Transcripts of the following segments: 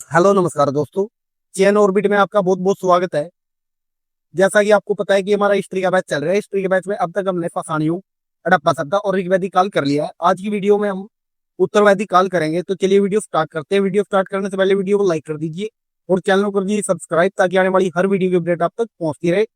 Hello नमस्कार दोस्तों। Chain orbit में आपका बहुत बहुत स्वागत है। जैसा कि आपको पता है कि हमारा हिस्ट्री का बैच चल रहा है। हिस्ट्री के बैच में अब तक हमने पाषाणयुग, हड़प्पा सभ्यता और ऋग्वैदिक काल कर लिया है। आज की वीडियो में हम उत्तरवैदिक काल करेंगे। तो चलिए वीडियो स्टार्ट करते हैं। वीडियो स्टार्ट करने से पहले वीडियो को लाइक कर दीजिए और चैनल को कर दीजिए सब्सक्राइब, ताकि आने वाली हर वीडियो की अपडेट आप तक पहुंचती रहे।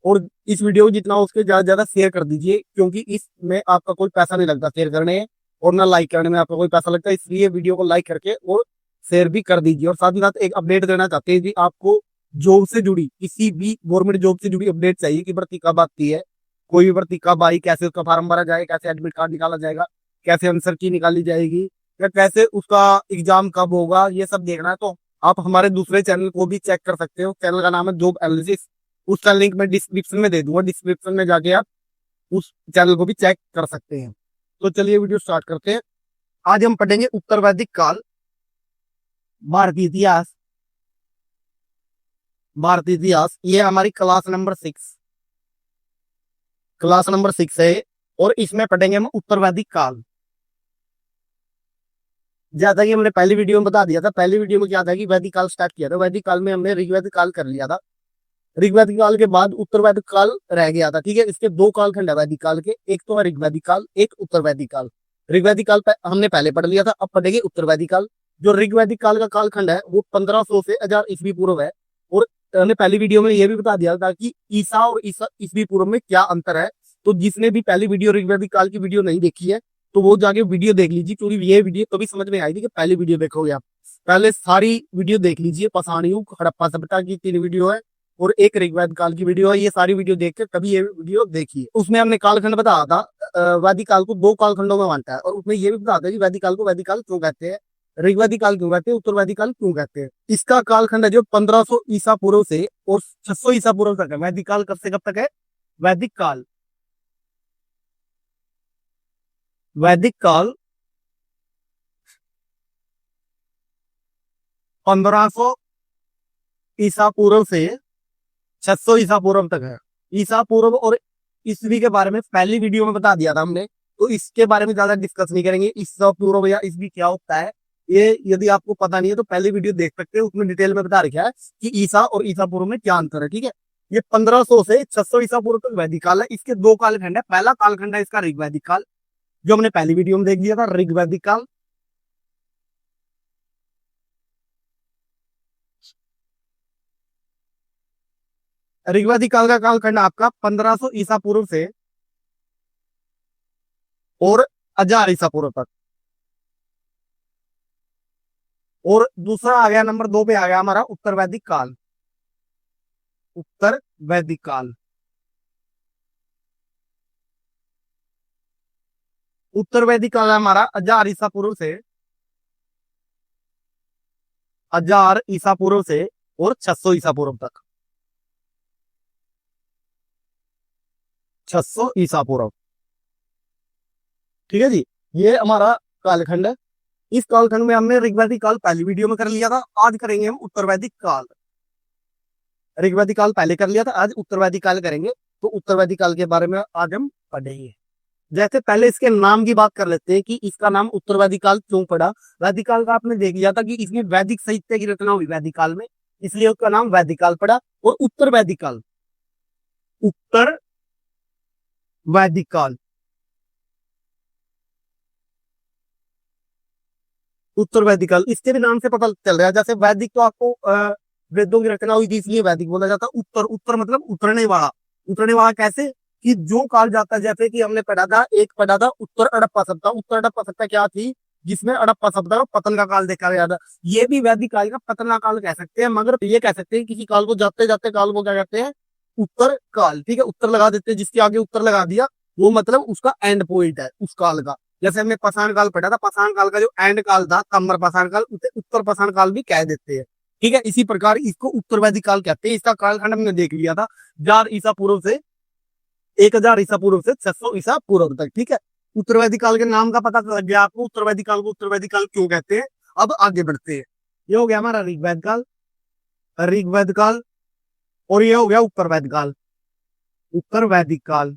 और इस वीडियो को जितना हो उसके ज्यादा से ज्यादा शेयर कर दीजिए, क्योंकि इसमें आपका कोई पैसा नहीं लगता शेयर करने में, और ना लाइक करने में आपका कोई पैसा लगता है। इसलिए वीडियो को लाइक करके और शेयर भी कर दीजिए। और साथ ही साथ एक अपडेट देना चाहते हैं कि आपको जॉब से जुड़ी, किसी भी गवर्नमेंट जॉब से जुड़ी अपडेट चाहिए कि भर्ती कब आती है, कोई भी भर्ती कब आई, कैसे उसका फॉर्म भरा जाए, कैसे एडमिट कार्ड निकाला जाएगा, कैसे आंसर की निकाली जाएगी, या कैसे उसका एग्जाम कब होगा, ये सब देखना है तो आप हमारे दूसरे चैनल को भी चेक कर सकते हो। चैनल का नाम है जॉब एनालिसिस। उसका लिंक मैं डिस्क्रिप्शन में दे दूंगा। डिस्क्रिप्शन में जाके आप उस चैनल को भी चेक कर सकते हैं। तो चलिए वीडियो स्टार्ट करते हैं। आज हम पढ़ेंगे उत्तर वैदिक काल, भारतीय इतिहास। भारतीय इतिहास ये हमारी क्लास नंबर 6 है। और इसमें पढ़ेंगे हम उत्तर वैदिक काल। जैसा कि हमने पहली वीडियो में बता दिया था, पहली वीडियो में क्या था कि वैदिक काल स्टार्ट किया था। वैदिक काल में हमने ऋग्वैदिक काल कर लिया था। ऋग्वैदिक काल के बाद उत्तर वैदिक काल रह गया था। ठीक है, इसके दो कालखंड है वैदिक काल के, एक तो है ऋग्वैदिक काल, एक उत्तर वैदिक काल। ऋग्वैदिक काल हमने पहले पढ़ लिया था, अब पढ़ेंगे उत्तर वैदिक काल। जो ऋग्वैदिक काल का कालखंड है वो 1500 से 1000 ईस्वी पूर्व है। और हमने पहली वीडियो में ये भी बता दिया था कि ईसा और ईसा ईस्वी पूर्व में क्या अंतर है। तो जिसने भी पहली वीडियो ऋग्वैदिक काल की वीडियो नहीं देखी है तो वो जाके वीडियो देख लीजिए, क्योंकि ये वीडियो तभी समझ में आएगी कि पहली वीडियो देखोगे आप। पहले सारी वीडियो देख लीजिए। पाषाणयुग, हड़प्पा सभ्यता की 3 वीडियो है और एक ऋग्वेद काल की वीडियो है। ये सारी वीडियो देख के कभी ये वीडियो देखिए। उसमें हमने कालखंड बताया था। वैदिक काल को दो कालखंडों में बांटा है, और उसमें ये भी बताया था कि वैदिक काल को वैदिक काल क्यों कहते हैं, ऋग्वैदिक काल क्यों कहते हैं, उत्तर वैदिक काल क्यों कहते हैं। इसका कालखंड है जो 1500 ईसा पूर्व से और 600 ईसा पूर्व तक है। वैदिक काल कब से कब तक है? वैदिक काल वैदिक काल 1500 ईसा पूर्व से 600 ईसा पूर्व तक है। ईसा पूर्व और ईस्वी के बारे में पहली वीडियो में बता दिया था हमने, तो इसके बारे में ज्यादा डिस्कस नहीं करेंगे। ईसा पूर्व या ईस्वी क्या होता है, ये यदि आपको पता नहीं है तो पहली वीडियो देख सकते हैं। उसमें डिटेल में बता रखा है कि ईसा और ईसा पूर्व में क्या अंतर है। ठीक है, ये 1500 से 600 ईसा पूर्व तक वैदिक काल है। इसके दो कालखंड है। पहला कालखंड है इसका ऋग्वैदिक काल, जो हमने पहली वीडियो में देख लिया था, ऋग्वैदिक काल। ऋग्वैदिक काल का कालखंड आपका 1500 ईसा पूर्व से और 1000 ईसा पूर्व तक। और दूसरा आ गया, नंबर 2 पे आ गया हमारा उत्तर वैदिक काल। उत्तर वैदिक काल, उत्तर वैदिक काल है हमारा 1000 ईसा पूर्व से, 1000 ईसा पूर्व से और 600 ईसा पूर्व तक। 600 ईसा पूर्व। ठीक है जी, ये हमारा कालखंड है। इस कालखंड में हमने ऋग्वैदिक काल पहली वीडियो में कर लिया था। आज करेंगे हम उत्तर वैदिक काल। ऋग्वैदिक काल पहले कर लिया था, आज उत्तर वैदिक काल करेंगे। तो उत्तर वैदिक काल के बारे में आज हम पढ़ेंगे। जैसे पहले इसके नाम की बात कर लेते हैं कि इसका नाम उत्तर वैदिक काल क्यों पड़ा। वैदिक काल का आपने देख लिया था कि इसमें वैदिक साहित्य की रचना हुई वैदिक काल में, इसलिए उसका नाम वैदिक काल पड़ा। और उत्तर वैदिक काल, उत्तर वैदिक काल, उत्तर वैदिक काल इसके भी नाम से पता चल रहा है। जैसे वैदिक तो आपको वेदों की रचना हुई थी इसलिए वैदिक बोला जाता है। उत्तर, उत्तर मतलब उतरने वाला। उतरने वाला कैसे कि जो काल जाता है, जैसे कि हमने पढ़ा था, एक पढ़ा था उत्तर हड़प्पा सभ्यता। उत्तर हड़प्पा सभ्यता क्या थी, जिसमें हड़प्पा सभ्यता का पतन का काल देखा गया था। ये भी वैदिक काल का पतन का काल कह सकते हैं, मगर ये कह सकते हैं किसी काल को जाते जाते काल को क्या कहते हैं, उत्तर काल। ठीक है, उत्तर लगा देते हैं, जिसके आगे उत्तर लगा दिया वो मतलब उसका एंड पॉइंट है उस काल का। जैसे हमने पाषाण काल पढ़ा था, पाषाण काल का जो एंड काल था, ताम्र पाषाण काल, उसे उत्तर पाषाण काल भी कह देते हैं। ठीक है, इसी प्रकार इसको उत्तर वैदिक काल कहते हैं। इसका कालखंड हमने देख लिया था, 1000 ईसा पूर्व से 1000 ईसा पूर्व से 600 ईसा पूर्व तक। ठीक है, उत्तर वैदिक काल के नाम का पता लग गया आपको, उत्तर वैदिक काल को उत्तर वैदिक काल क्यों कहते हैं। अब आगे बढ़ते हैं। ये हो गया हमारा ऋग्वैद काल, ऋग्वैद काल। और ये हो गया उत्तर वैदिक काल, उत्तर वैदिक काल।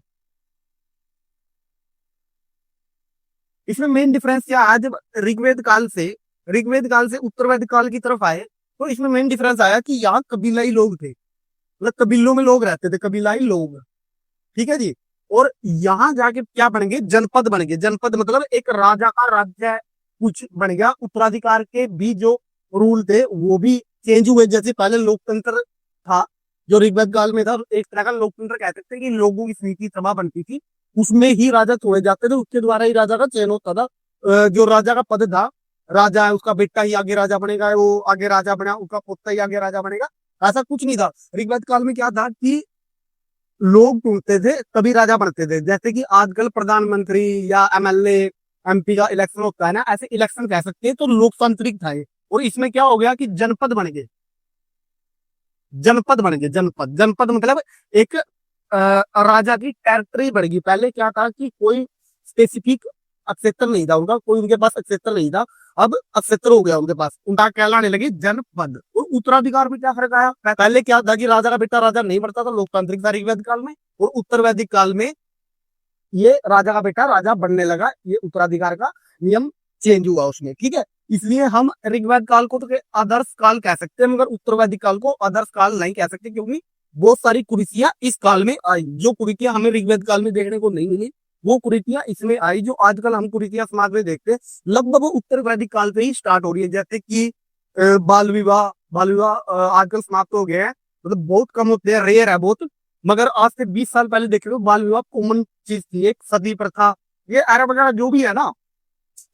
इसमें मेन डिफरेंस क्या है, जब ऋग्वेद काल से ऋग्वेद काल से उत्तर वैदिक काल की तरफ आए तो इसमें मेन डिफरेंस आया कि यहाँ कबीलाई लोग थे, मतलब कबीलों में लोग रहते थे, कबीलाई लोग। ठीक है जी। और यहाँ जाके क्या बन गए, जनपद बन गए। जनपद मतलब एक राजा का राज्य कुछ बन गया। उत्तराधिकार के भी जो रूल थे वो भी चेंज हुए। जैसे पहले लोकतंत्र था जो ऋग्वेद काल में था, एक तरह का लोकतंत्र कह सकते हैं कि लोगों की नीति सभा बनती थी, उसमें ही राजा चुने जाते थे, उसके द्वारा ही राजा का चयन होता था। जो राजा का पद था, राजा है उसका बेटा ही आगे राजा बनेगा, वो आगे राजा बना उसका पुत्र ही आगे राजा बनेगा, ऐसा कुछ नहीं था। ऋग्वेद काल में क्या था कि लोग चुनते थे तभी राजा बनते थे। जैसे कि आजकल प्रधानमंत्री या एमएलए एमपी का इलेक्शन होता है ना, ऐसे इलेक्शन कह सकते हैं। तो लोकतांत्रिक था ये। और इसमें क्या हो गया कि जनपद बन गए, जनपद बन गए। जनपद, जनपद मतलब एक राजा की टेरिटरी बढ़ गई। पहले क्या था कि कोई स्पेसिफिक क्षेत्र नहीं था उनका, कोई उनके पास क्षेत्र नहीं था। अब क्षेत्र हो गया उनके पास, उनका कहलाने लगे जनपद। और उत्तराधिकार में क्या फर्क आया, पहले क्या था कि राजा का बेटा राजा नहीं बनता था, लोकतांत्रिक था ऋग्वेद काल में। और उत्तर वैदिक काल में ये राजा का बेटा राजा बनने लगा, ये उत्तराधिकार का नियम चेंज हुआ उसमें। ठीक है, इसलिए हम ऋग्वेद काल को तो आदर्श काल कह सकते हैं, मगर उत्तर वैदिक काल को आदर्श काल नहीं कह सकते, क्योंकि बहुत सारी कुरीतियां इस काल में आई। जो कुरीतियां हमें ऋग्वेद काल में देखने को नहीं मिली, वो कुरीतियां इसमें आई। जो आजकल हम कुरीतियां समाज में देखते हैं, लगभग वो उत्तर वैदिक काल से ही स्टार्ट हो रही है। जैसे कि बाल विवाह, बाल विवाह आजकल समाप्त हो गए हैं, मतलब बहुत कम होते हैं, रेयर है बहुत। मगर आज से 20 साल पहले देख लो, बाल विवाह कॉमन चीज थी। एक सती प्रथा, ये अरब वगैरह जो भी है ना,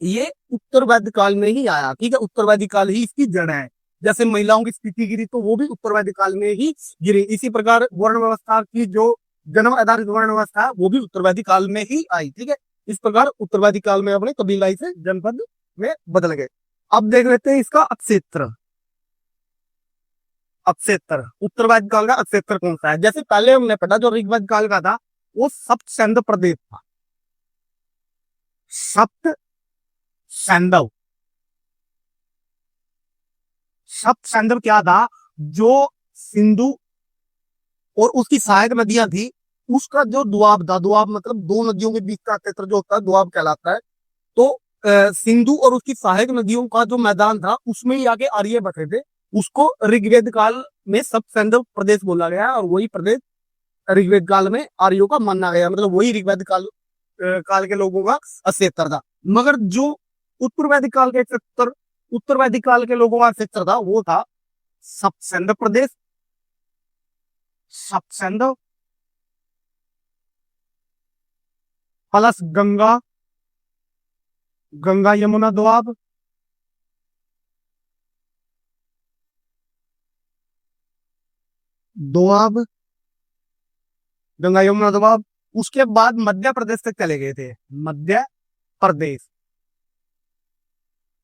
ये उत्तर वैदिक काल में ही आया। ठीक है, उत्तर वैदिक काल ही इसकी जड़ है। जैसे महिलाओं की स्थिति गिरी तो वो भी उत्तर वैदिक काल में ही गिरी। इसी प्रकार वर्ण व्यवस्था की जो जन्म आधारित वर्ण व्यवस्था है वो भी उत्तर वैदिक काल में ही आई। ठीक है, इस प्रकार उत्तर वैदिक काल में अपने कबीलाई से जनपद में बदल गए। अब देख लेते हैं इसका अक्षेत्र। अक्षेत्र, उत्तर वैदिक काल का अक्षेत्र कौन सा है। जैसे पहले हमने पढ़ा जो ऋग्वेद काल का था वो सप्त सैंध प्रदेश था। सप्त सैंधव, सप्त सैंधव क्या था, जो सिंधु और उसकी सहायक नदियां थी, उसका जो दुआब था, दुआब मतलब दो नदियों के बीच का क्षेत्र जो होता है दुआब कहलाता है। तो सिंधु और उसकी सहायक नदियों का जो मैदान था उसमें ही आके आर्य बसे थे। उसको ऋग्वेद काल में सप्त सैंधव प्रदेश बोला गया है, और वही प्रदेश ऋग्वेद काल में आर्यों का माना गया, मतलब वही ऋग्वेद काल के लोगों का क्षेत्र था। मगर जो उत्तर वैदिक काल के क्षेत्र, उत्तर वैदिक काल के लोगों का क्षेत्र था वो था सप्त सैंधव प्रदेश, सप्त सैंधव प्लस गंगा, गंगा यमुना दोआब, दोआब, गंगा यमुना दोआब। उसके बाद मध्य प्रदेश तक चले गए थे, मध्य प्रदेश,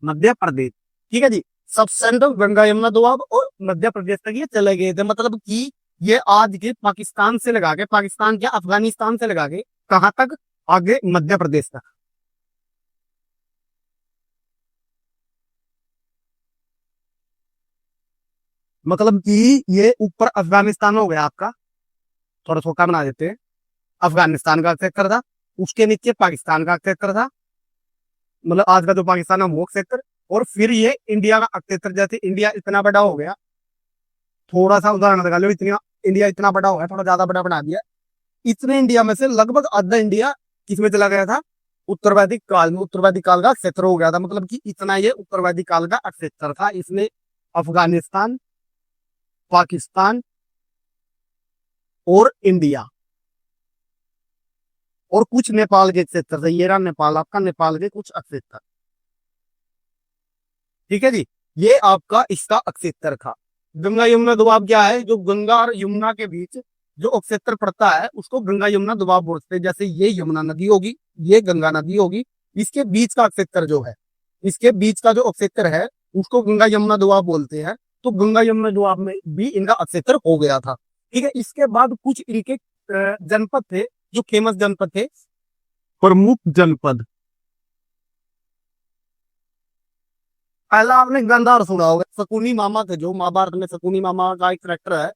मध्य प्रदेश। ठीक है जी, सब सेंट्रल गंगा यमुना दोआब और मध्य प्रदेश तक ये चले गए थे। मतलब कि ये आज के पाकिस्तान से लगा के, पाकिस्तान क्या अफगानिस्तान से लगा के कहां तक, आगे मध्य प्रदेश तक। मतलब कि ये ऊपर अफगानिस्तान हो गया आपका, थोड़ा छोटा बना देते हैं, अफगानिस्तान का क्षेत्र था। उसके नीचे पाकिस्तान का क्षेत्र था, मतलब आज का जो पाकिस्तान है वो क्षेत्र। और फिर ये इंडिया का क्षेत्र, जैसे इंडिया इतना बड़ा हो गया, थोड़ा सा उदाहरण लगा लो, इतना इंडिया इतना बड़ा हो गया, थोड़ा ज्यादा बड़ा बना दिया। इतने इंडिया में से लगभग आधा इंडिया किसमें चला गया था, उत्तर वैदिक काल में। उत्तर वैदिक काल का क्षेत्र हो गया था, मतलब कि इतना ये उत्तर वैदिक काल का क्षेत्र था। इसमें अफगानिस्तान, पाकिस्तान और इंडिया और कुछ नेपाल के क्षेत्र थे। ये रहा नेपाल आपका, नेपाल के कुछ क्षेत्र। ठीक है जी, ये आपका इसका क्षेत्र था। गंगा यमुना दोआब क्या है, जो गंगा और यमुना के बीच जो क्षेत्र पड़ता है उसको गंगा यमुना दोआब बोलते हैं। जैसे ये यमुना नदी होगी, ये गंगा नदी होगी, इसके बीच का क्षेत्र जो है, इसके बीच का जो क्षेत्र है उसको गंगा यमुना दोआब बोलते हैं। तो गंगा यमुना दोआब में भी इनका क्षेत्र हो गया था। ठीक है, इसके बाद कुछ इनके जनपद थे जो फेमस जनपद थे, प्रमुख जनपद। पहला आपने गांधार सुना होगा, शकुनी मामा थे, जो महाभारत में शकुनी मामा का एक करेक्टर है,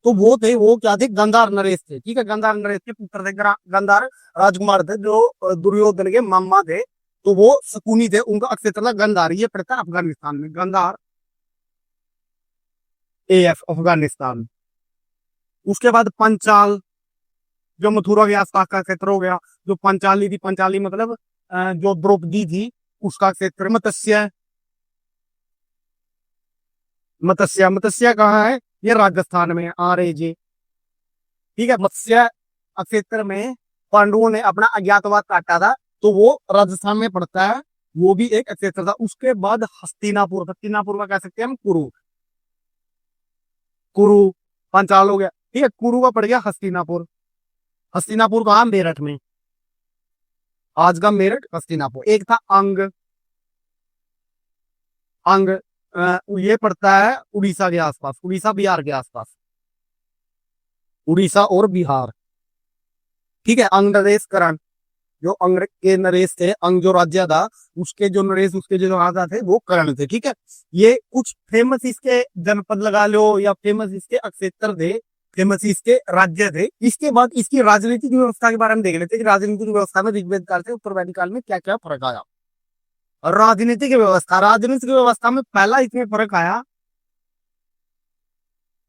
तो वो थे, वो क्या थे, गांधार नरेश थे। ठीक है, गांधार नरेश के पुत्र थे, गांधार राजकुमार थे, जो दुर्योधन के मामा थे। तो वो सकूनी थे, उनका अक्षेत्र था गंधार। ये पड़ता है अफगानिस्तान में, गंधार AF अफगानिस्तान। उसके बाद पंचाल, जो मथुरा के आसपास का क्षेत्र हो गया। जो पंचाली थी, पंचाली मतलब जो द्रौपदी थी उसका क्षेत्र। मत्स्य, मत्स्य मत्स्य कहाँ है? ये राजस्थान में RAJ। ठीक है, मत्स्य क्षेत्र में पांडवों ने अपना अज्ञातवास काटा था, तो वो राजस्थान में पड़ता है। वो भी एक क्षेत्र था। उसके बाद हस्तिनापुर, हस्तिनापुर का कह सकते हैं हम कुरु, कुरु पंचाल हो गया। ठीक है, कुरु का पड़ गया हस्तिनापुर। हस्तिनापुर कहाँ? मेरठ में। आज का मेरठ हस्तिनापुर। एक था अंग, अंग ये पड़ता है उड़ीसा के आसपास, उड़ीसा बिहार के आसपास, उड़ीसा और बिहार। ठीक है, अंग नरेश करण, जो अंग के नरेश थे, अंग जो राज्य था उसके जो नरेश, उसके जो राजा थे वो कर्ण थे। ठीक है, ये कुछ फेमस इसके जनपद लगा लो या फेमस इसके अक्षेत्र थे, फेमस इसके राज्य थे। इसके बाद इसकी राजनीतिक व्यवस्था के बारे में देख लेते हैं कि राजनीतिक व्यवस्था में ऋग्वेद काल से उत्तर वैदिक काल में क्या क्या फर्क आया। राजनीतिक व्यवस्था, राजनीतिक व्यवस्था में पहला इसमें फर्क आया,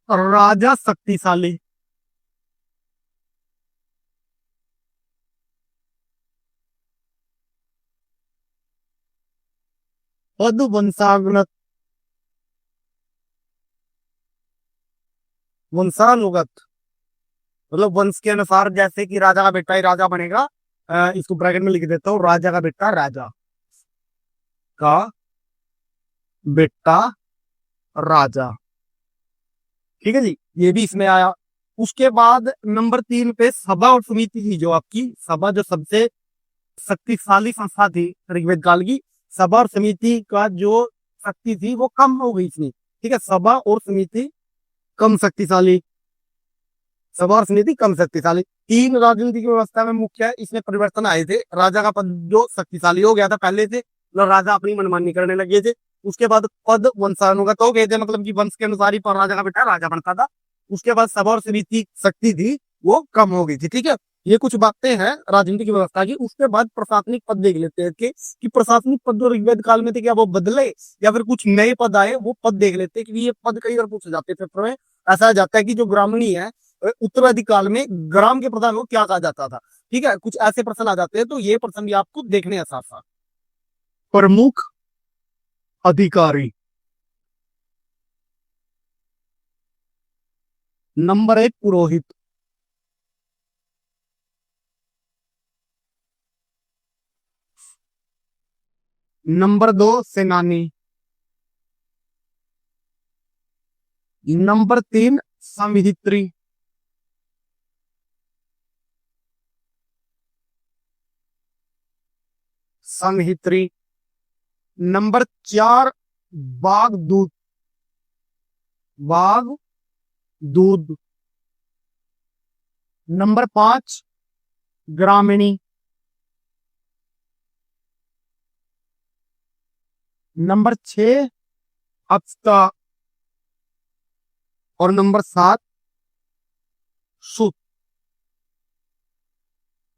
राजा शक्तिशाली। पद वंशानुगत, वंशानुगत मतलब वंश के अनुसार, जैसे कि राजा का बेटा ही राजा बनेगा। इसको ब्रैकेट में लिख देता हूँ, राजा का बेटा, राजा का बेटा राजा। ठीक है जी, ये भी इसमें आया। उसके बाद नंबर 3 पे सभा और समिति थी, जो आपकी सभा जो सबसे शक्तिशाली संस्था थी ऋग्वेद काल की। सभा और समिति का जो शक्ति थी वो कम हो गई थी। ठीक है, सभा और समिति कम शक्तिशाली, सभा और समिति कम शक्तिशाली। 3 राजनीतिक व्यवस्था में मुख्य इसमें परिवर्तन आए थे। राजा का पद जो शक्तिशाली हो गया था पहले से, मतलब राजा अपनी मनमानी करने लगे थे। उसके बाद पद वंशानुगत हो गए थे, मतलब कि वंश के अनुसार ही पर राजा का बेटा राजा बनता था। उसके बाद सभा और समिति शक्ति थी वो कम हो गई थी। ठीक है, ये कुछ बातें हैं राजनीतिक व्यवस्था की। उसके बाद प्रशासनिक पद देख लेते हैं कि प्रशासनिक पद जो ऋग्वेद काल में थे क्या वो बदले या फिर कुछ नए पद आए, वो पद देख लेते हैं। कि ये पद कई बार पूछे जाते थे पेपर में। ऐसा जाता है कि जो ब्राह्मणी है, उत्तराधिक काल में ग्राम के प्रधान को क्या कहा जाता था। ठीक है, कुछ ऐसे प्रश्न आ जाते हैं, तो ये प्रश्न भी आपको देखने हैं साथ साथ। प्रमुख अधिकारी, नंबर 1 पुरोहित, नंबर 2 सेनानी, नंबर 3 संविहित्री, संहित्री, नंबर 4 बागदूत, बाग दूध, नंबर 5 ग्रामीणी, नंबर 6 अक्षता और नंबर 7 सुत,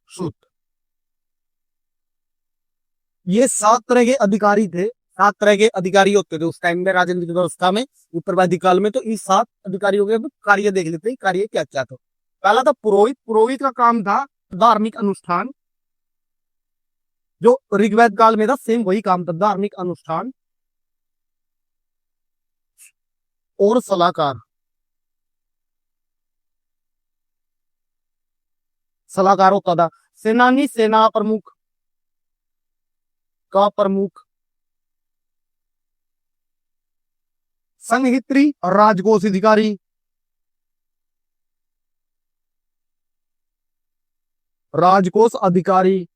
सुत। ये 7 तरह के अधिकारी थे, 7 तरह के अधिकारी होते थे उस टाइम में राजनीतिक व्यवस्था में, उत्तरवादी काल में। तो इस 7 अधिकारियों के कार्य देख लेते हैं, कार्य क्या क्या था। पहला था पुरोहित। पुरोहित का काम था धार्मिक अनुष्ठान, जो ऋग्वेद काल में था सेम वही काम था, धार्मिक अनुष्ठान और सलाहकार, सलाहकार होता था। सेनानी सेना प्रमुख का प्रमुख, संहित्री राजकोष अधिकारी, राजकोष अधिकारी,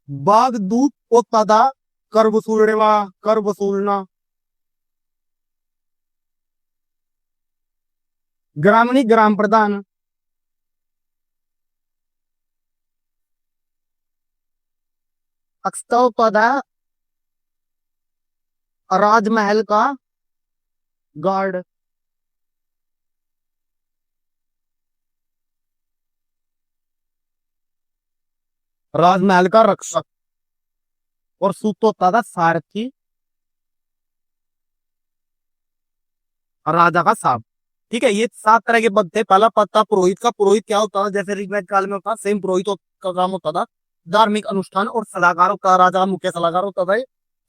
बागदूत होता था कर वसूलने वाला, कर वसूलना। ग्रामीणी ग्राम प्रधान, अक्षता होता था राजमहल का गार्ड। राजमहल का रक्षक, और सूत होता था सारथी, राजा का साब। ठीक है, ये 7 तरह के पद थे। पहला पद था पुरोहित का। पुरोहित क्या होता था, जैसे ऋग्वेद काल में होता, सेम पुरोहित का काम होता था, धार्मिक अनुष्ठान और सलाहकार होता, राजा का मुख्य सलाहकार होता था।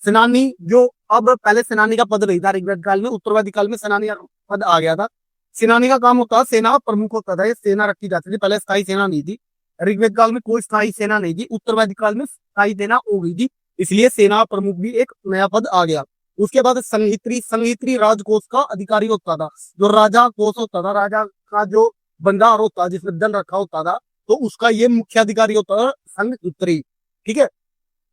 सेनानी, जो अब पहले सेनानी का पद नहीं था ऋग्वेद काल में, उत्तरवादी काल में सेनानी का पद आ गया था। सेनानी का काम होता है, सेना प्रमुख होता था, ये सेना रखी जाती थी। पहले स्थायी सेना नहीं थी, ऋग्वेद काल में कोई स्थायी सेना नहीं थी, उत्तरवादी काल में स्थायी सेना हो गई थी, इसलिए सेना प्रमुख भी एक नया पद आ गया। उसके बाद संहित्री, संहित्री राजकोष का अधिकारी होता था। जो राजा कोष होता था, राजा का जो भंडार होता, जिसमें धन रखा होता था, तो उसका ये मुख्य अधिकारी होता था संहित्री। ठीक है,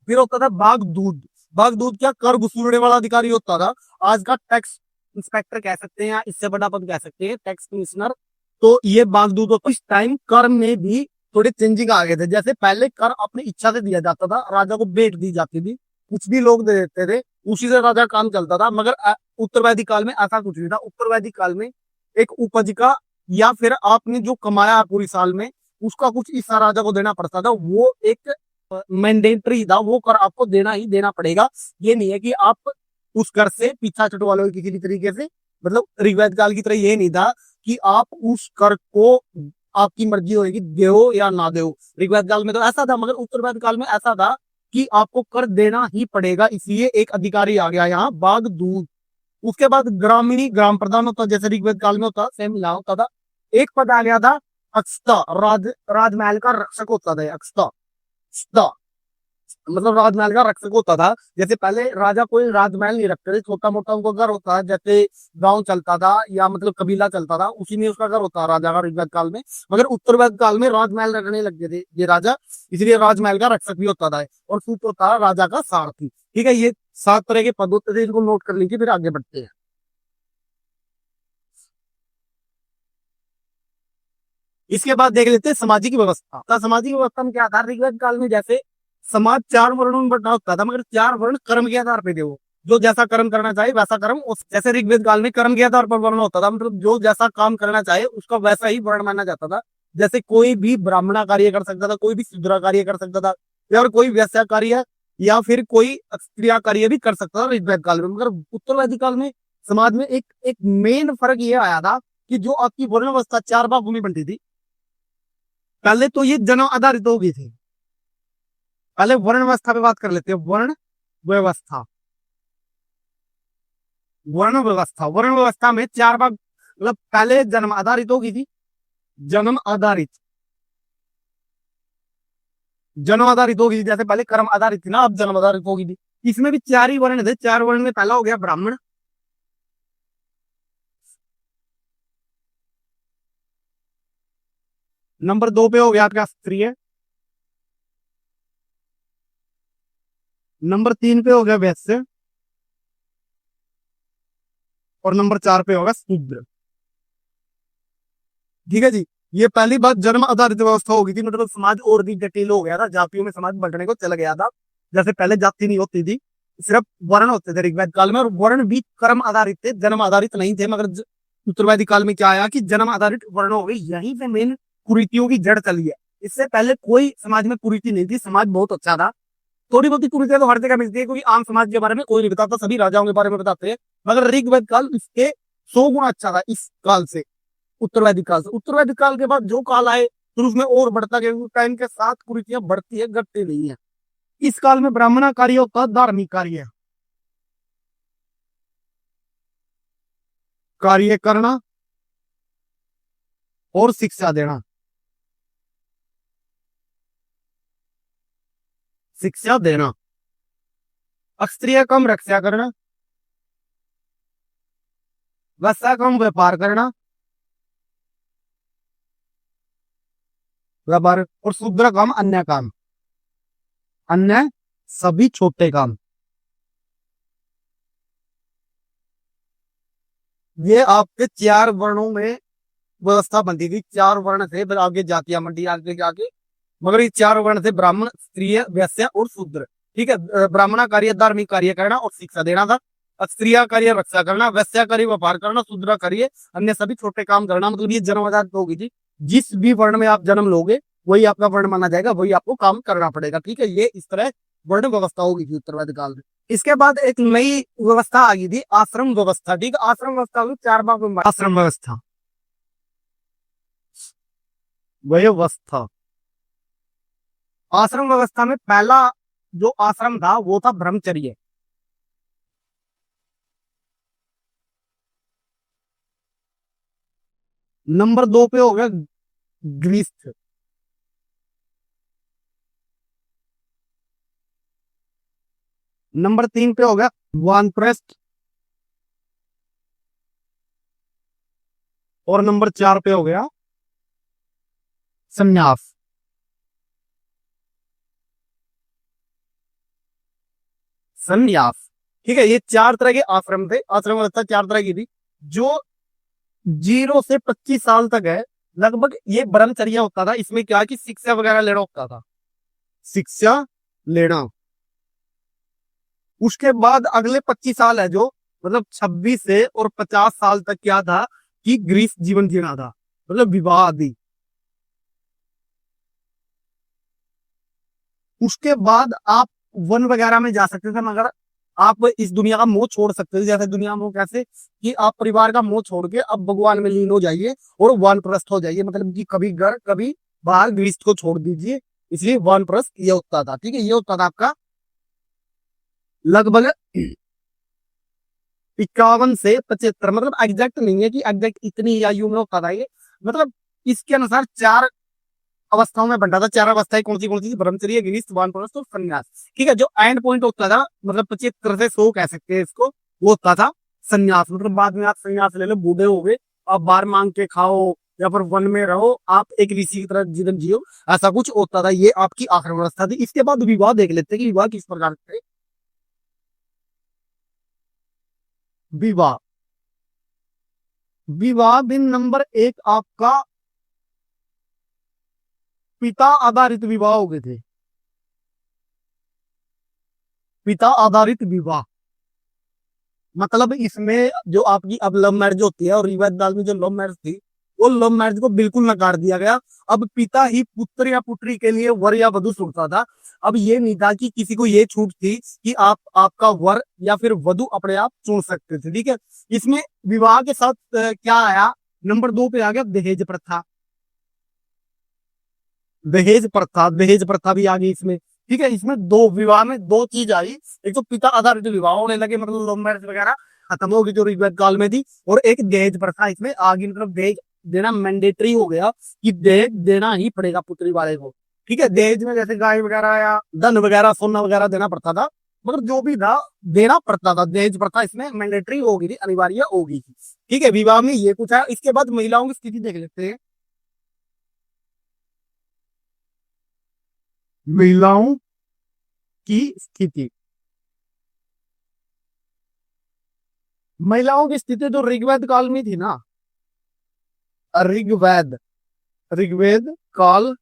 फिर होता था बागदूत। बागदूत क्या, कर वसूलने वाला अधिकारी होता था। आज का टैक्स इंस्पेक्टर कह सकते हैं, या इससे बड़ा पद कह सकते हैं टैक्स कमिश्नर। तो ये बागदूत होता। इस टाइम कर में भी थोड़े चेंजिंग आ गए थे। जैसे पहले कर अपनी इच्छा से दिया जाता था, राजा को भेंट दी जाती थी, कुछ भी लोग दे देते थे, उसी से राजा काम चलता था। मगर उत्तरवैदिक काल में ऐसा कुछ नहीं था। उत्तरवैदिक काल में एक उपज का, या फिर आपने जो कमाया पूरी साल में, उसका कुछ हिस्सा राजा को देना पड़ता था। वो एक मैंडेटरी था, वो कर आपको देना ही देना पड़ेगा। ये नहीं है कि आप उस कर से पीछा छुटवा लो किसी भी तरीके से। मतलब ऋग्वेद काल की तरह ये नहीं था कि आप उस कर को आपकी मर्जी होगी दो या ना दो। ऋग्वेद काल में तो ऐसा था, मगर उत्तरवैदिक काल में ऐसा था कि आपको कर देना ही पड़ेगा। इसलिए एक अधिकारी आ गया यहाँ, बागदूत। उसके बाद ग्रामीणी, ग्राम प्रधान होता, जैसे ऋग्वेद काल में होता, सेम यहाँ होता था। एक पद आ गया था अक्षता, राजमहल का रक्षक होता था अक्षता। मतलब राजमहल का रक्षक होता था। जैसे पहले राजा कोई राजमहल नहीं रखते थे, छोटा मोटा उनका घर होता है, जैसे गांव चलता था या मतलब कबीला चलता था, उसी में उसका घर होता है राजा का ऋग्वेद काल में। मगर उत्तरवेद काल में राजमहल रखने लग गए थे ये राजा, इसलिए राजमहल का रक्षक भी होता था, और सूत होता है राजा का सारथी। ठीक है, ये 7 तरह के पद होते थे, इनको नोट कर लीजिए, फिर आगे बढ़ते हैं। इसके बाद देख लेते हैं सामाजिक व्यवस्था। तो सामाजिक व्यवस्था में क्या था, ऋग्वेद काल में जैसे समाज 4 वर्णों में बंटा होता था, मगर 4 वर्ण कर्म के आधार पे थे। वो जो जैसा कर्म करना चाहे वैसा कर्म, जैसे ऋग्वेद काल में कर्म के आधार पर वर्ण होता था, मतलब जो जैसा काम करना चाहे उसका वैसा ही वर्ण माना जाता था। जैसे कोई भी ब्राह्मणा कार्य कर सकता था, कोई भी शूद्रा कार्य कर सकता था, या फिर कोई वैश्या कार्य, या फिर कोई स्त्रिया कार्य भी कर सकता था ऋग्वेद काल में। मगर उत्तरवैदिक काल में समाज में एक एक मेन फर्क ये आया था कि जो आपकी वर्ण अवस्था 4 भागों में बनती थी, पहले तो ये जन्म आधारित हो गई थी। पहले वर्ण व्यवस्था पे बात कर लेते हैं। वर्ण व्यवस्था, वर्ण व्यवस्था, वर्ण व्यवस्था में 4 भाग, मतलब पहले जन्म आधारित हो गई थी, जन्म आधारित, जन्म आधारित हो गई थी। जैसे पहले कर्म आधारित थी ना, अब जन्म आधारित हो गई थी। इसमें भी 4 ही वर्ण थे। 4 वर्ण में पहला हो गया ब्राह्मण, नंबर 2 पे हो गया आपका क्षत्रिय, नंबर 3 पे हो गया वैश्य, और नंबर 4 पे होगा शूद्र। ठीक है जी, ये पहली बात जन्म आधारित व्यवस्था हो गई थी, मतलब समाज और भी जटिल हो गया था, जातियों में समाज बढ़ने को चला गया था। जैसे पहले जाति नहीं होती थी, सिर्फ वर्ण होते थे ऋग्वेद काल में, और वर्ण भी कर्म आधारित थे, जन्म आधारित नहीं थे। मगर उत्तरवैदिक काल में क्या आया कि जन्म आधारित वर्ण हो गई, यहीं से मेन कुरीतियों की जड़ चली है। इससे पहले कोई समाज में कुरीति नहीं थी, समाज बहुत अच्छा था। थोड़ी बहुत कुरीतियां तो हर जगह मिलती है, क्योंकि आम समाज के बारे में कोई नहीं बताता, सभी राजाओं के बारे में बताते हैं। मगर ऋग्वेद काल इसके 100 गुना अच्छा था इस काल से, उत्तरवैदिक काल से। उत्तरवैदिक काल के बाद जो काल आए, फिर उसमें और बढ़ता गया, टाइम के साथ कुरीतियां बढ़ती है, घटती नहीं है। इस काल में ब्राह्मण कार्य होता है, धार्मिक कार्य, कार्य करना और शिक्षा देना, शिक्षा देना। क्षत्रिय कम रक्षा करना, वैश्य कम व्यापार करना, व्यापार, और शूद्र कम अन्य काम, अन्य सभी छोटे काम। ये आपके 4 वर्णों में व्यवस्था बनती थी। 4 वर्ण थे, फिर आगे जातियां मंडी आगे जाके, मगर ये 4 वर्ण थे, ब्राह्मण, क्षत्रिय, वैश्य और शूद्र। ठीक है, ब्राह्मण कार्य धार्मिक कार्य करना और शिक्षा देना था, क्षत्रिय कार्य रक्षा करना, वैश्य कार्य व्यापार करना, शूद्र कार्य अन्य सभी छोटे काम करना। मतलब ये जन्म आधारित होगी थी, जिस भी वर्ण में आप जन्म लोगे वही आपका वर्ण माना जाएगा, वही आपको काम करना पड़ेगा। ठीक है, ये इस तरह वर्ण व्यवस्था होगी थी उत्तरवादी काल में। इसके बाद एक नई व्यवस्था आ गई थी, आश्रम व्यवस्था। ठीक है, आश्रम व्यवस्था को 4 भाग में आश्रम व्यवस्था, व्यवस्था। आश्रम व्यवस्था में पहला जो आश्रम था वो था ब्रह्मचर्य। नंबर 2 पे हो गया गृहस्थ। नंबर 3 पे हो गया वानप्रस्थ। और नंबर 4 पे हो गया संन्यास। संन्यास। ठीक है, ये 4 तरह के आश्रम थे। आश्रम व्यवस्था 4 तरह की थी। जो 0 से 25 साल तक है, लगभग ये ब्रह्मचर्य होता था। इसमें क्या कि शिक्षा वगैरह लेना होता था, शिक्षा लेना। उसके बाद अगले 25 साल है जो, मतलब 26 से और 50 साल तक क्या था कि गृहस्थ जीवन जीना था, मतलब विवाह आदि। उसके बाद आप वन वगैरह में जा सकते थे, मगर आप इस दुनिया का मोह छोड़ सकते थे। जैसे दुनिया में कैसे कि आप परिवार का मोह छोड़ के अब भगवान में लीन हो जाइए और वानप्रस्थ हो जाइए, मतलब कि कभी घर कभी बाहर, गृहस्थ को छोड़ दीजिए। इसलिए वानप्रस्थ ये होता था। ठीक है, ये होता था आपका लगभग 51 से 75, मतलब एग्जैक्ट नहीं है कि एग्जैक्ट इतनी आयु में होता था ये, मतलब इसके अनुसार 4 अवस्थाओं में बंटा था। 4 अवस्थाएं कौन सी थी? ब्रह्मचर्य, गृहस्थ, वानप्रस्थ और संन्यास। ठीक है, जो एंड पॉइंट होता था, मतलब 75 से 100 कह सकते हैं इसको, वो होता था संन्यास। मतलब बाद में आप संन्यास ले लो, बूढ़े हो गए, आप बाहर मांग के खाओ या फिर वन में रहो, आप एक ऋषि की तरह जीवन जियो, ऐसा कुछ होता था। ये आपकी आखिरी अवस्था थी। इसके बाद विवाह देख लेते हैं कि विवाह किस प्रकार से। विवाह, विवाह बिन नंबर 1 आपका पिता आधारित विवाह हो गए थे। पिता आधारित विवाह मतलब इसमें जो आपकी अब लव मैरिज होती है, और रिवायत दाल में जो लव मैरिज थी, वो लव मैरिज को बिल्कुल नकार दिया गया। अब पिता ही पुत्र या पुत्री के लिए वर या वधु चुनता था। अब ये नहीं था कि किसी को ये छूट थी कि आप आपका वर या फिर वधु अपने आप चुन सकते थे। ठीक है, इसमें विवाह के साथ क्या आया? नंबर 2 पे आ गया दहेज प्रथा। दहेज प्रथा, दहेज प्रथा भी आ गई इसमें। ठीक है, इसमें दो विवाह में 2 चीज आई। एक तो पिता आधारित विवाह होने लगे, मतलब लव मैरिज वगैरह खत्म हो गई जो ऋग्वेद काल में थी, और एक दहेज प्रथा इसमें आ गई। मतलब दहेज देना मैंडेटरी हो गया कि दहेज देना ही पड़ेगा पुत्री वाले को। ठीक है, दहेज में जैसे गाय वगैरह या धन वगैरह, सोना वगैरह देना पड़ता था, मगर जो भी था देना पड़ता था। दहेज प्रथा इसमें मैंडेटरी हो गई थी, अनिवार्य हो गई थी। ठीक है, विवाह में ये कुछ है। इसके बाद महिलाओं की स्थिति देख लेते हैं। महिलाओं की स्थिति, महिलाओं की स्थिति तो ऋग्वेद काल में थी ना। ऋग्वेद, ऋग्वेद काल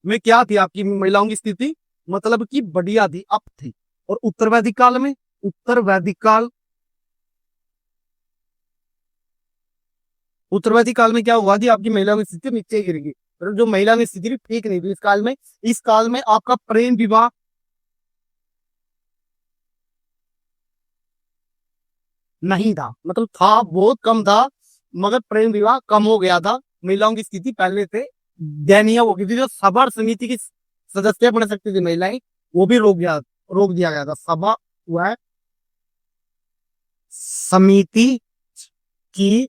में क्या थी आपकी महिलाओं की स्थिति? मतलब कि बढ़िया थी, अप थी। और उत्तर वैदिक काल में, उत्तर वैदिक काल, उत्तर वैदिक काल में क्या हुआ थी? आपकी महिलाओं की स्थिति नीचे गिर गई। तो जो महिला की स्थिति ठीक नहीं थी इस काल में। इस काल में आपका प्रेम विवाह नहीं था, मतलब था, बहुत कम था, मगर प्रेम विवाह कम हो गया था। महिलाओं की स्थिति पहले से दयनीय हो गई थी। जो सभा समिति की सदस्य बन सकती थी महिलाएं, वो भी रोक दिया गया था। सभा वह समिति की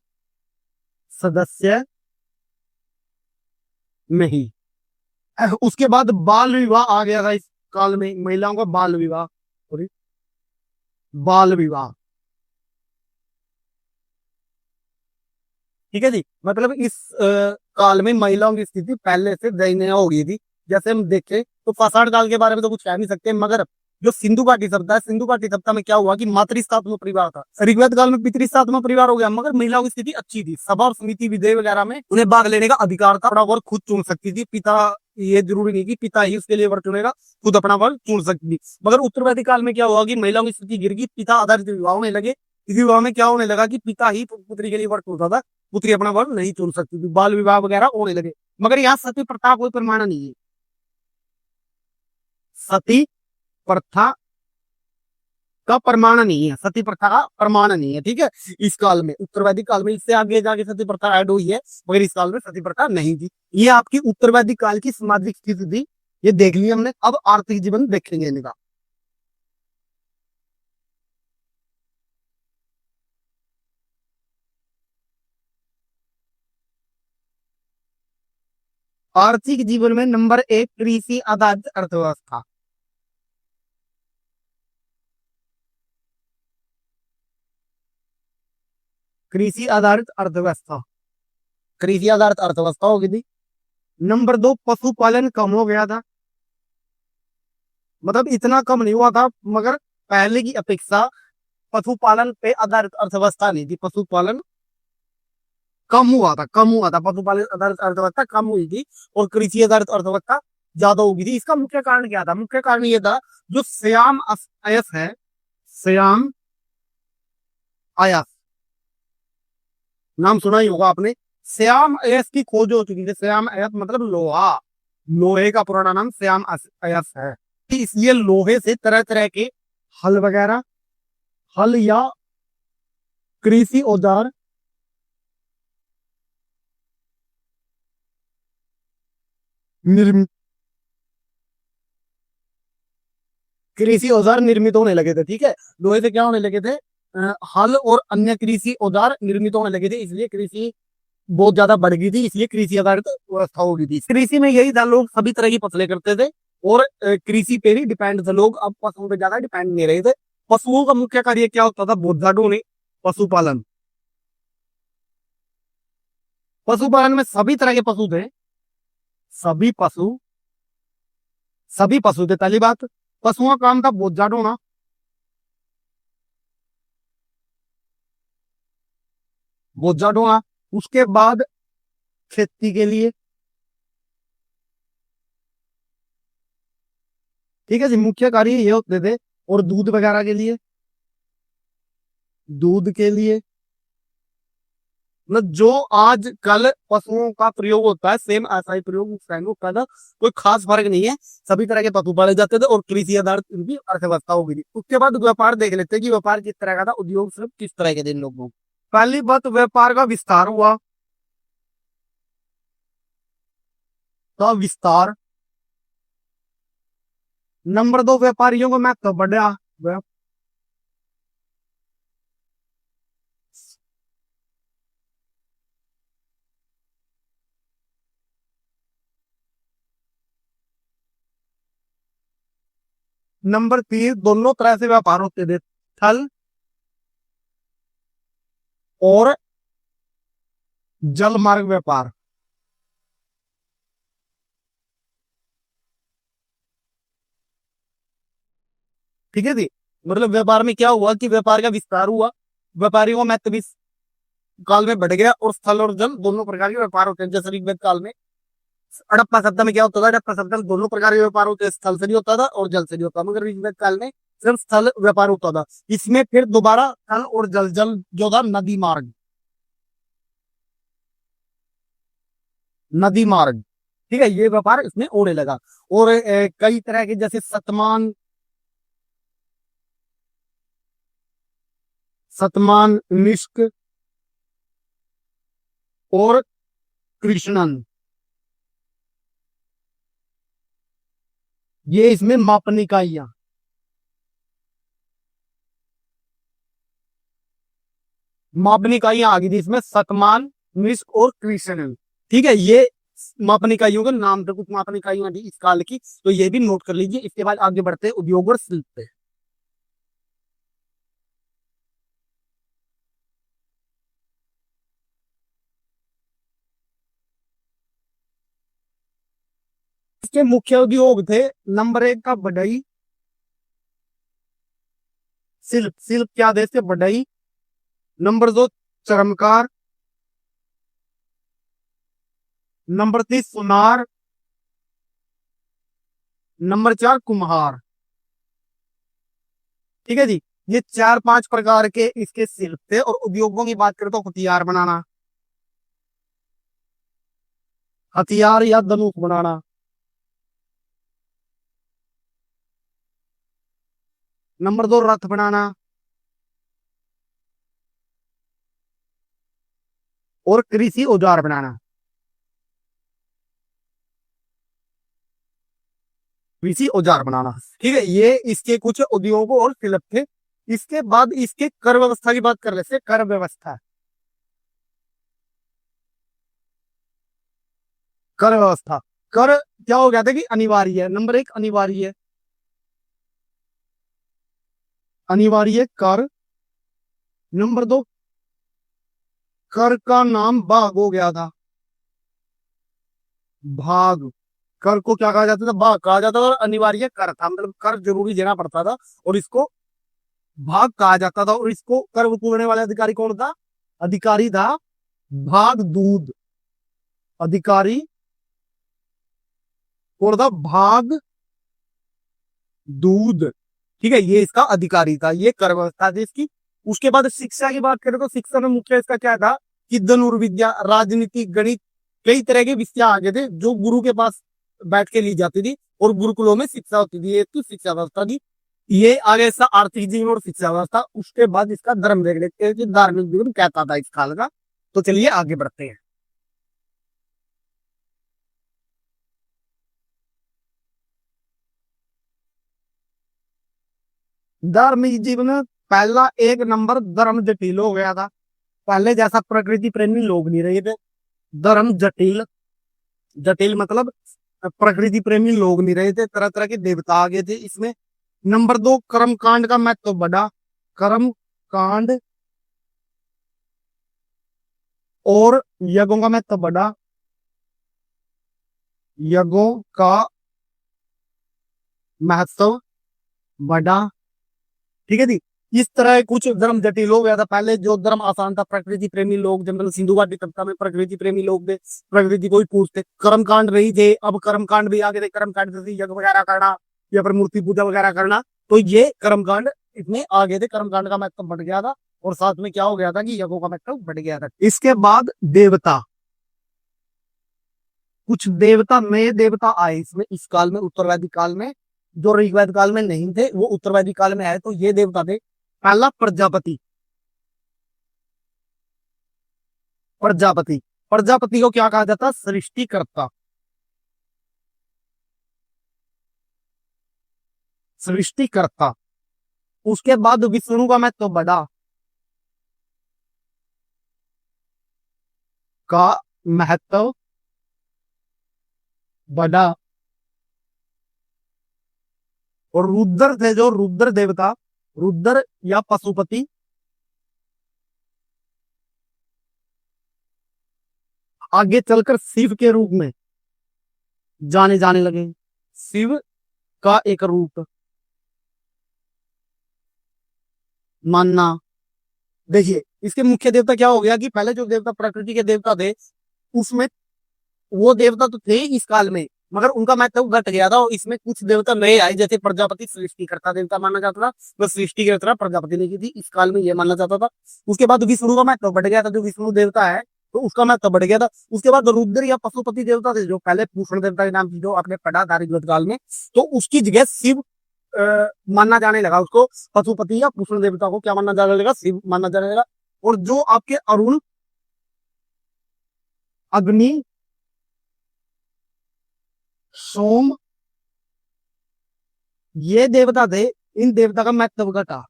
सदस्य नहीं। उसके बाद बाल विवाह आ गया था इस काल में, महिलाओं का बाल विवाह, सॉरी, बाल विवाह। ठीक है जी, मतलब इस काल में महिलाओं की स्थिति पहले से दयनीय हो गई थी। जैसे हम देखें तो पाषाण काल के बारे में तो कुछ कह नहीं सकते, मगर जो सिंधु घाटी सभ्यता है, सिंधु घाटी सभ्यता में क्या हुआ कि मातृस्थात्मक परिवार था। ऋग्वेद काल में पितृस्थात्मक परिवार हो गया, मगर महिलाओं की स्थिति अच्छी थी। सभा और समिति विधेय वगैरह में उन्हें भाग लेने का अधिकार था। अपना वर्ग खुद चुन सकती थी। पिता, ये जरूरी नहीं कि पिता ही उसके लिए वर्ग चुनेगा, खुद अपना वर्ग चुन सकती थी। मगर उत्तर वैदिक काल में क्या हुआ कि महिलाओं की स्थिति गिर गई, पिता आधारित विवाह होने लगे। इस विवाह में क्या होने लगा कि पिता ही पुत्री के लिए वर्ग चुनता था, पुत्री अपना वर नहीं चुन सकती थी, बाल विवाह वगैरह होने लगे। मगर यहाँ सती प्रथा कोई प्रमाण नहीं है, सती प्रथा का प्रमाण नहीं है, सती प्रथा का प्रमाण नहीं है। ठीक है, इस काल में, उत्तरवैदिक काल में, इससे आगे जाके सती प्रथा ऐड हुई है, मगर इस काल में सती प्रथा नहीं थी। ये आपकी उत्तरवैदिक काल की सामाजिक स्थिति थी, ये देख लिया हमने। अब आर्थिक जीवन देखेंगे इनका। आर्थिक जीवन में नंबर 1 कृषि आधारित अर्थव्यवस्था। कृषि आधारित अर्थव्यवस्था, कृषि आधारित अर्थव्यवस्था होगी थी। नंबर 2 पशुपालन कम हो गया था, मतलब इतना कम नहीं हुआ था, मगर पहले की अपेक्षा पशुपालन पे आधारित अर्थव्यवस्था नहीं थी, पशुपालन कम हुआ था, कम हुआ था, पशुपालन आधारित अर्थव्यवस्था कम हुई थी और कृषि आधारित अर्थव्यवस्था ज्यादा होगी थी। इसका मुख्य कारण क्या था? मुख्य कारण ये था, जो श्याम अयस है, श्याम अयस, नाम सुना ही होगा आपने। श्याम अयस की खोज हो चुकी थी। श्याम अयस मतलब लोहा, लोहे का पुराना नाम श्याम अयस है। इसलिए लोहे से तरह तरह के हल वगैरह, हल या कृषि औजार निर्मित, कृषि औजार निर्मित होने लगे थे। ठीक है, लोहे से क्या होने लगे थे? हल और अन्य कृषि औजार निर्मित होने लगे थे, इसलिए कृषि बहुत ज्यादा बढ़ गई थी, इसलिए कृषि आधारित व्यवस्था हो गई थी। कृषि में यही था, लोग सभी तरह की फसलें करते थे और कृषि पे ही डिपेंड थे लोग, अब पशुओं पे ज्यादा डिपेंड नहीं रहे थे। पशुओं का मुख्य कार्य क्या होता था? बोझा ढोने, पशुपालन। पशुपालन में सभी तरह के पशु थे, सभी पशु, सभी पशु थे। पहली बात, पशुओं का काम था बोझा ढोना, बोझा ढोना। उसके बाद खेती के लिए, ठीक है जी, मुख्य कार्य ये होते थे। और दूध वगैरह के लिए, दूध के लिए, मतलब जो आज कल पशुओं का प्रयोग होता है, सेम ऐसा ही प्रयोग उस टाइम होता था। कोई खास फर्क नहीं है, सभी तरह के पशु पाले जाते थे और कृषि आधारित इनकी अर्थव्यवस्था हो गई थी। उसके बाद व्यापार देख लेते हैं कि व्यापार किस तरह का था, उद्योग सिर्फ किस तरह के थे इन लोगों को। पहली बात, व्यापार का विस्तार हुआ, तो विस्तार। नंबर 2, व्यापारियों को महत्व बढ़ा। नंबर 3, दोनों तरह से व्यापार होते थे, थल और जल मार्ग व्यापार। ठीक है जी, मतलब व्यापार में क्या हुआ कि व्यापार का विस्तार हुआ, व्यापारियों का महत्व भी काल में बढ़ गया। और स्थल और जल दोनों प्रकार के व्यापार होते हैं। जैसे ऋग्वेद काल में हड़प्पा सभ्यता में क्या होता था? हड़प्पा सभ्यता में दोनों प्रकार के व्यापार होते हैं, स्थल से भी होता था और जल से भी होता था, मगर ऋग्वेद काल में सिर्फ स्थल व्यापार होता था। इसमें फिर दोबारा स्थल और जल, जल जो था नदी मार्ग, नदी मार्ग, ठीक है, ये व्यापार इसमें होने लगा। और कई तरह के, जैसे सतमान, सतमान, निष्क और कृष्णन, ये इसमें मापन इकाइयां, मापन इकाइयां आ गई थी इसमें, सतमान, निष्क और कृष्णन। ठीक है, ये मापन इकाइयों के नाम थे, कुछ मापन इकाइयां थी इस काल की, तो ये भी नोट कर लीजिए। इसके बाद आगे बढ़ते हैं उद्योग और शिल्प पे। इसके मुख्य उद्योग थे, नंबर 1 का बढ़ई, शिल्प, शिल्प क्या थे इसके? बढ़ई। नंबर 2 चर्मकार, नंबर 3 सुनार, नंबर 4 कुम्हार। ठीक है जी, ये 4-5 प्रकार के इसके शिल्प थे। और उद्योगों की बात करें तो हथियार बनाना, हथियार या धनुष बनाना। नंबर 2 रथ बनाना। और कृषि औजार बनाना। कृषि औजार बनाना। ठीक है, ये इसके कुछ उद्योगों और शिल्प थे। इसके बाद इसके कर व्यवस्था की बात कर लेते हैं। कर व्यवस्था, कर व्यवस्था। कर क्या हो गया था कि अनिवार्य है। नंबर 1 अनिवार्य है, अनिवार्य कर। नंबर 2 कर का नाम भाग हो गया था। भाग, कर को क्या कहा जाता था? भाग कहा जाता था। और अनिवार्य कर था, मतलब कर जरूरी देना पड़ता था और इसको भाग कहा जाता था। और इसको कर वसूलने वाले अधिकारी कौन था? अधिकारी था भाग दूध। अधिकारी कौन था? भाग दूध। ठीक है, ये इसका अधिकारी था। ये कर व्यवस्था थी इसकी। उसके बाद शिक्षा की बात करें तो शिक्षा में मुख्य इसका क्या था कि धनुर्विद्या, राजनीति, गणित, कई तरह के विषय आगे थे जो गुरु के पास बैठ के ली जाती थी और गुरुकुलों में शिक्षा होती थी। ये तो शिक्षा व्यवस्था थी। ये आगे इसका आर्थिक जीवन और शिक्षा व्यवस्था। उसके बाद इसका धर्म देख लेते हैं कि धार्मिक जीवन कहता था इस काल का। तो चलिए आगे बढ़ते हैं। धार्मिक जीवन में पहला एक नंबर धर्म जटिल हो गया था। पहले जैसा प्रकृति प्रेमी लोग नहीं रहे थे। धर्म जटिल, जटिल मतलब प्रकृति प्रेमी लोग नहीं रहे थे। तरह तरह के देवता आ गए थे इसमें। नंबर 2 कर्म कांड का महत्व बढ़ा। कर्म कांड और यज्ञों का महत्व बढ़ा। यज्ञों का महत्व बढ़ा। ठीक है जी। इस तरह कुछ धर्म जटिल हो गया था। पहले जो धर्म आसान था, प्रकृति प्रेमी लोग, जनरल सिंधु घाटी सभ्यता में प्रकृति प्रेमी लोग थे, प्रकृति को ही पूजते। कर्म कांड नहीं थे, अब कर्म कांड भी आ गए थे। कर्म कांड जैसे यज्ञ वगैरह करना या फिर मूर्ति पूजा वगैरह करना। तो ये कर्म कांड इतने आ गए थे। कर्म कांड का महत्व बढ़ गया था और साथ में क्या हो गया था कि यज्ञों का महत्व बढ़ गया था। इसके बाद देवता, कुछ देवता, नए देवता आए इसमें इस काल में, उत्तरवैदिक काल में। जो ऋग्वेद काल में नहीं थे वो उत्तरवैदिक काल में आए। तो ये देवता थे। पहला प्रजापति। प्रजापति, प्रजापति को क्या कहा जाता? सृष्टिकर्ता। सृष्टिकर्ता। उसके बाद विष्णु का महत्व बढ़ा। का महत्व बढ़ा। और रुद्र थे, जो रुद्र देवता, रुद्र या पशुपति, आगे चलकर शिव के रूप में जाने जाने लगे। शिव का एक रूप मानना। देखिए, इसके मुख्य देवता क्या हो गया कि पहले जो देवता प्रकृति के देवता थे उसमें वो देवता तो थे इस काल में, मगर उनका महत्व घट गया था और इसमें कुछ देवता नए आए। जैसे प्रजापति सृष्टिकर्ता देवता माना जाता था, वह सृष्टि की रचना प्रजापति ने की थी, इस काल में यह माना जाता था। उसके बाद विष्णु का महत्व बढ़ गया था, जो विष्णु देवता है तो उसका महत्व बढ़ गया था। उसके बाद रुद्र या पशुपति देवता थे, जो पहले पूषण देवता के नाम जो आपने पढ़ा था ऋग्वेद काल में, तो उसकी जगह शिव मानना जाने लगा। उसको पशुपति या पूषण देवता को क्या मानना जाने लगा? शिव मानना जाने लगा। और जो आपके अरुण, अग्नि, सोम, ये देवता थे, इन देवता का महत्व घटा।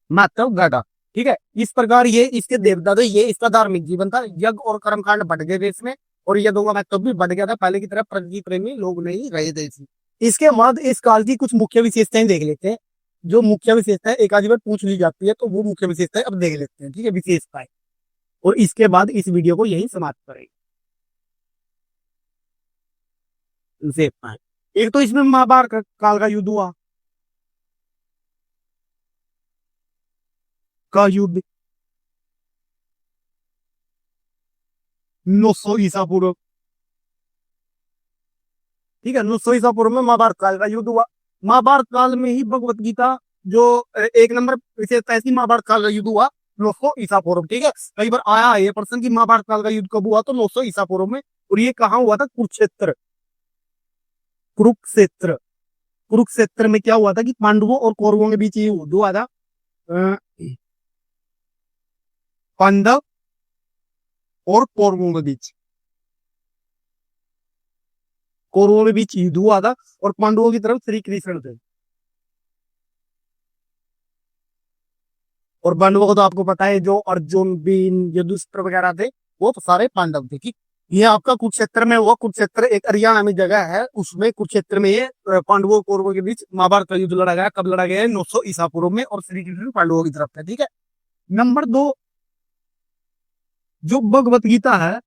महत्व घटा। ठीक है, इस प्रकार ये इसके देवता थे, ये इसका धार्मिक जीवन था। यज्ञ और कर्मकांड बढ़ गए थे इसमें और यज्ञों का महत्व भी बढ़ गया था। पहले की तरह प्रकृति प्रेमी लोग नहीं रहे थे इसमें। इसके बाद इस काल की कुछ मुख्य विशेषताएं देख लेते हैं। जो मुख्य विशेषताएं एक आधी बार पूछ ली जाती है तो वो मुख्य विशेषताएं अब देख लेते हैं। ठीक है, विशेषताएं। और इसके बाद इस वीडियो को यही समाप्त करेंगे। विशेषताएं, एक तो इसमें महाभारत काल का युद्ध हुआ। का युद्ध 900 ईसा पूर्व। ठीक है, 900 ईसा पूर्व में महाभारत काल का युद्ध हुआ। महाभारत काल में ही भगवत गीता जो एक नंबर विशेषता ऐसी, महाभारत काल का युद्ध हुआ 900 ईसा पूर्व। ठीक है, कई बार आया है ये प्रश्न कि महाभारत काल का युद्ध कब हुआ, तो 900 ईसा पूर्व में। और ये कहाँ हुआ था? कुरुक्षेत्र। कुरुक्षेत्र। कुरुक्षेत्र में क्या हुआ था कि पांडवों और कौरवों के बीच ये युद्ध हुआ था। अ, पांडव और कौरवों के बीच, कौरवों के बीच युद्ध हुआ था और पांडवों की तरफ श्री कृष्ण थे। और पांडवों को तो आपको पता है, जो अर्जुन, भीम, युधिष्ठिर वगैरह थे, वो तो सारे पांडव थे। ठीक, ये आपका कुरुक्षेत्र में हुआ। कुरुक्षेत्र एक हरियाणा में जगह है, उसमें कुरुक्षेत्र में ये पांडवों कौरवों के बीच महाभारत का युद्ध लड़ा गया। कब लड़ा गया है? 900 ईसा पूर्व में। और श्री कृष्ण पांडवों की तरफ थे। ठीक है, नंबर 2, जो भगवत गीता है,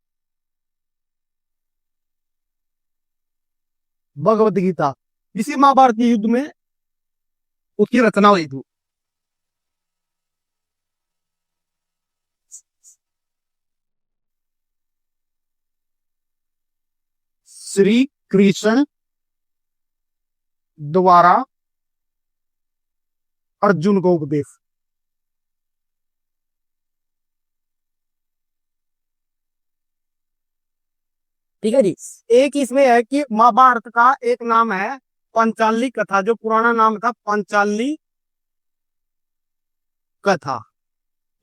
भगवत गीता इसी महाभारत के युद्ध में उसकी रचना हुई थी। श्री कृष्ण द्वारा अर्जुन को उपदेश। ठीक है जी। एक इसमें है कि महाभारत का एक नाम है पंचाली कथा, जो पुराना नाम था पंचाली कथा।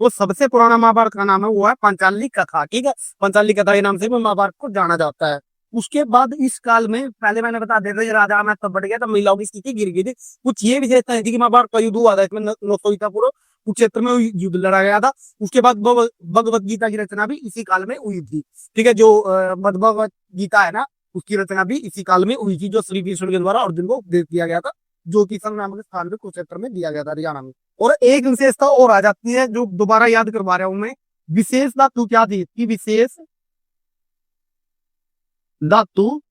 वो सबसे पुराना महाभारत का नाम है, वो है पंचाली कथा। ठीक है, पंचाली कथा के नाम से भी महाभारत को जाना जाता है। उसके बाद इस काल में, पहले मैंने बता दिया था, ये राजा में तब बढ़ गया, तब महिलाओं की स्थिति गिर गई थी। कुछ ये विशेषता है कि महाभारत का युद्ध हुआ था, इसमें 900 ईसा पूर्व कुरुक्षेत्र में युद्ध लड़ा गया था। उसके बाद भगवत गीता की रचना भी इसी काल में हुई थी। ठीक है, जो भगवत गीता है ना, उसकी रचना भी इसी काल में हुई थी, जो श्री कृष्ण के द्वारा अर्जुन को उपदेश दिया गया था, जो कि संग नामक स्थान पे कुरुक्षेत्र में दिया गया था, हरियाणा में। और एक विशेषता और आ जाती है, जो दोबारा याद करवा रहा हूं मैं। विशेष धातु क्या थी? कि विशेष धातु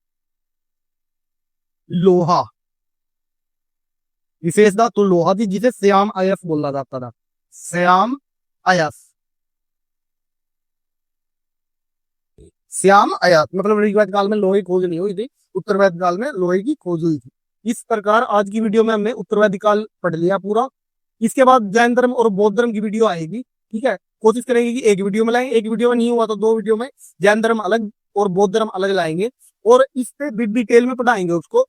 लोहा। विशेष धातु लोहा थी, जिसे श्याम अयस बोला जाता था। श्याम अयस। श्याम अयस मतलब ऋग्वेद काल में लोहे की खोज नहीं हुई थी, उत्तरवेद काल में लोहे की खोज हुई थी। इस प्रकार आज की वीडियो में हमने उत्तरवेदी काल पढ़ लिया पूरा। इसके बाद जैन धर्म और बौद्ध धर्म की वीडियो आएगी। ठीक है, कोशिश करेंगे कि एक वीडियो में लाएं, एक वीडियो में नहीं हुआ तो 2 वीडियो में जैन धर्म अलग और बौद्ध धर्म अलग लाएंगे, और इस पे डिटेल में पढ़ाएंगे उसको।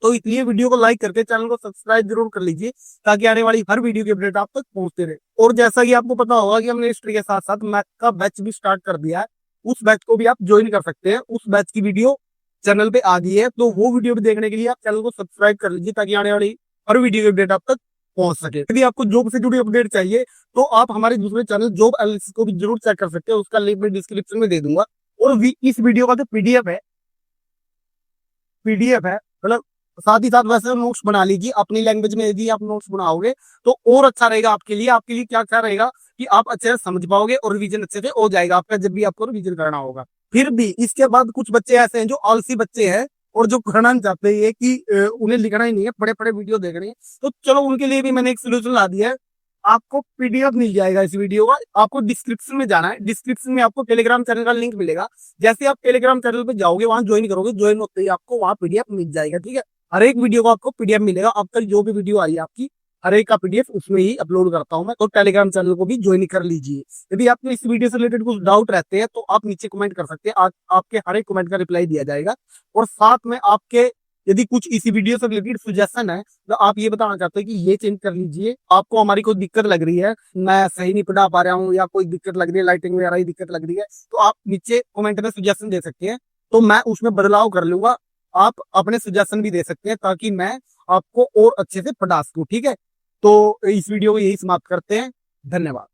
तो इसलिए वीडियो को लाइक करके चैनल को सब्सक्राइब जरूर कर लीजिए, ताकि आने वाली हर वीडियो की अपडेट आप तक पहुंचते रहे। और जैसा कि आपको पता होगा कि हमने हिस्ट्री के साथ साथ मैथ का बैच भी स्टार्ट कर दिया है, उस बैच को भी आप ज्वाइन कर सकते हैं। उस बैच की वीडियो चैनल पे आ गई है, तो वो वीडियो भी देखने के लिए आप चैनल को सब्सक्राइब कर लीजिए, ताकि आने वाली हर वीडियो की अपडेट आप तक पहुंच सके। यदि आपको जॉब से जुड़ी अपडेट चाहिए, तो आप हमारे दूसरे चैनल जॉब एनालिसिस को भी जरूर चेक कर सकते हैं, उसका लिंक मैं डिस्क्रिप्शन में दे दूंगा। और इस वीडियो का जो पीडीएफ है, मतलब साथ ही साथ वैसे नोट्स बना लीजिए अपनी लैंग्वेज में। यदि आप नोट्स बनाओगे तो और अच्छा रहेगा आपके लिए। आपके लिए क्या अच्छा रहेगा कि आप अच्छे से समझ पाओगे और रिवीजन अच्छे से हो जाएगा आपका, जब भी आपको रिवीजन करना होगा। फिर भी इसके बाद कुछ बच्चे ऐसे हैं जो आलसी बच्चे हैं और जो करना नहीं चाहते हैं कि उन्हें लिखना ही नहीं है, बड़े बड़े वीडियो देख रहे हैं, तो चलो उनके लिए भी मैंने एक सोल्यूशन ला दिया है। आपको पीडीएफ मिल जाएगा इस वीडियो का। आपको डिस्क्रिप्शन में जाना है, डिस्क्रिप्शन में आपको टेलीग्राम चैनल का लिंक मिलेगा। जैसे आप टेलीग्राम चैनल पे जाओगे, वहां ज्वाइन करोगे, ज्वाइन होते ही आपको वहां पीडीएफ मिल जाएगा। ठीक है, हर एक वीडियो का आपको पीडीएफ मिलेगा। अब तक जो भी वीडियो आई है आपकी, हर एक का पीडीएफ उसमें ही अपलोड करता हूं मैं। तो टेलीग्राम चैनल को भी ज्वाइन कर लीजिए। यदि आपको इस वीडियो से रिलेटेड कुछ डाउट रहते हैं, तो आप नीचे कमेंट कर सकते हैं, आपके हर एक कमेंट का रिप्लाई दिया जाएगा। और साथ में आपके यदि कुछ इसी वीडियो से रिलेटेड सुजेशन है, तो आप ये बताना चाहते हैं कि ये चेंज कर लीजिए, आपको हमारी कोई दिक्कत लग रही है, मैं सही नहीं पढ़ा पा रहा हूँ, या कोई दिक्कत लग रही है, लाइटिंग वगैरह की दिक्कत लग रही है, तो आप नीचे कमेंट में सुजेशन दे सकते हैं, तो मैं उसमें बदलाव कर लूंगा। आप अपने सुजेशन भी दे सकते हैं, ताकि मैं आपको और अच्छे से पढ़ा सकूं। ठीक है, तो इस वीडियो को यही समाप्त करते हैं। धन्यवाद।